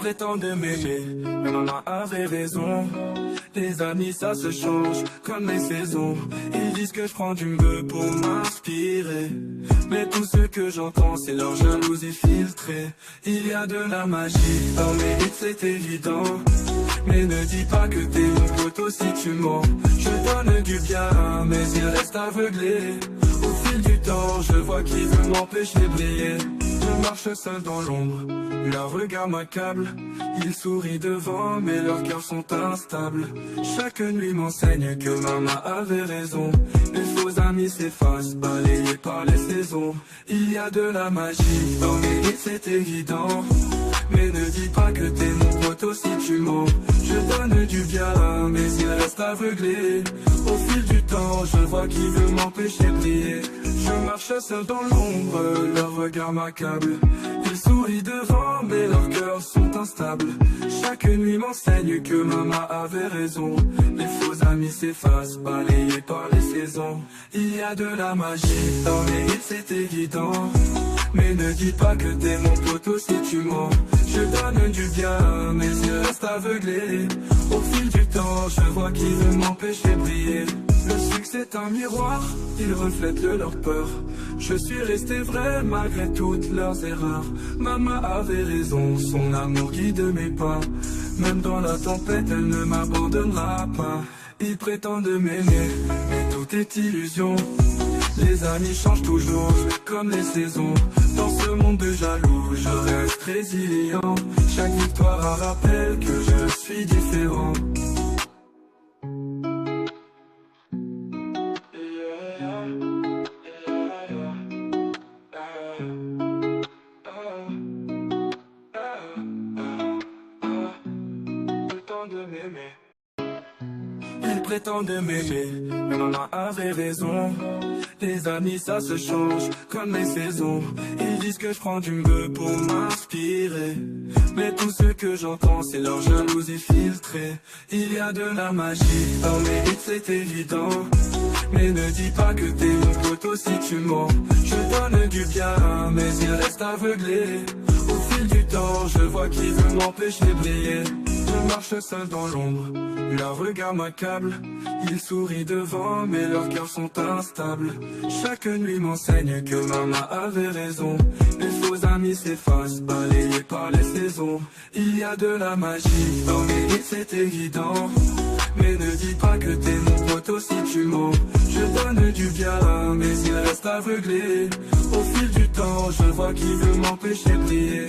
prétendent m'aimer, mais maman avait raison. Les amis ça se change comme les saisons. Ils disent que je prends du mieux pour m'inspirer, mais tout ce que j'entends c'est leur jalousie filtrée. Il y a de la magie dans mes hits, c'est évident, mais ne dis pas que t'es mon poteau si tu mens. Je donne du bien mais il reste aveuglé. Au fil du temps je vois qu'il veut m'empêcher de briller. Je marche seul dans l'ombre, leur regard m'accable. Ils sourient devant mais leurs cœurs sont instables. Chaque nuit m'enseigne que maman avait raison. Les faux amis s'effacent, balayés par les saisons. Il y a de la magie dans mes hits, c'est évident, mais ne dis pas que t'es mon poteau si tu mens. Je donne du bien mais il reste aveuglé. Au fil du temps je vois qu'il veut m'empêcher de briller. Je marche seul dans l'ombre, leur regard m'accable. Ils sourient devant mais leurs cœurs sont instables. Chaque nuit m'enseigne que maman avait raison. Les faux amis s'effacent, balayés par les saisons. Il y a de la magie dans les hits, c'est évident, mais ne dis pas que t'es mon poteau si tu mens. Je donne du bien mais il reste aveuglé. Au fil du temps je vois qu'il veut m'empêcher de briller. Le succès est un miroir, il reflète leur peur. Je suis resté vrai malgré toutes leurs erreurs. Maman avait raison, son amour guide mes pas. Même dans la tempête elle ne m'abandonnera pas. Ils prétendent m'aimer mais tout est illusion. Les amis changent toujours comme les saisons. Dans ce monde de jaloux je reste résilient. Chaque victoire un rappel que je suis différent. Ils prétendent m'aimer, mais maman avait raison. Les amis ça se change comme les saisons. Ils disent que je prends du mieux pour m'inspirer, mais tout ce que j'entends c'est leur jalousie filtrée. Il y a de la magie dans mes hits, c'est évident, mais ne dis pas que t'es mon poteau si tu mens. Je donne du bien mais il reste aveuglé. Au fil du temps je vois qu'il veut m'empêcher de briller. Je marche seul dans l'ombre, leur regard m'accable. Ils sourient devant mais leurs cœurs sont instables. Chaque nuit m'enseigne que maman avait raison. Les faux amis s'effacent, balayés par les saisons. Il y a de la magie dans mes hits, c'est évident, mais ne dis pas que t'es mon poteau si tu mens. Je donne du bien mais il reste aveuglé. Au fil du temps je vois qu'il veut m'empêcher de briller.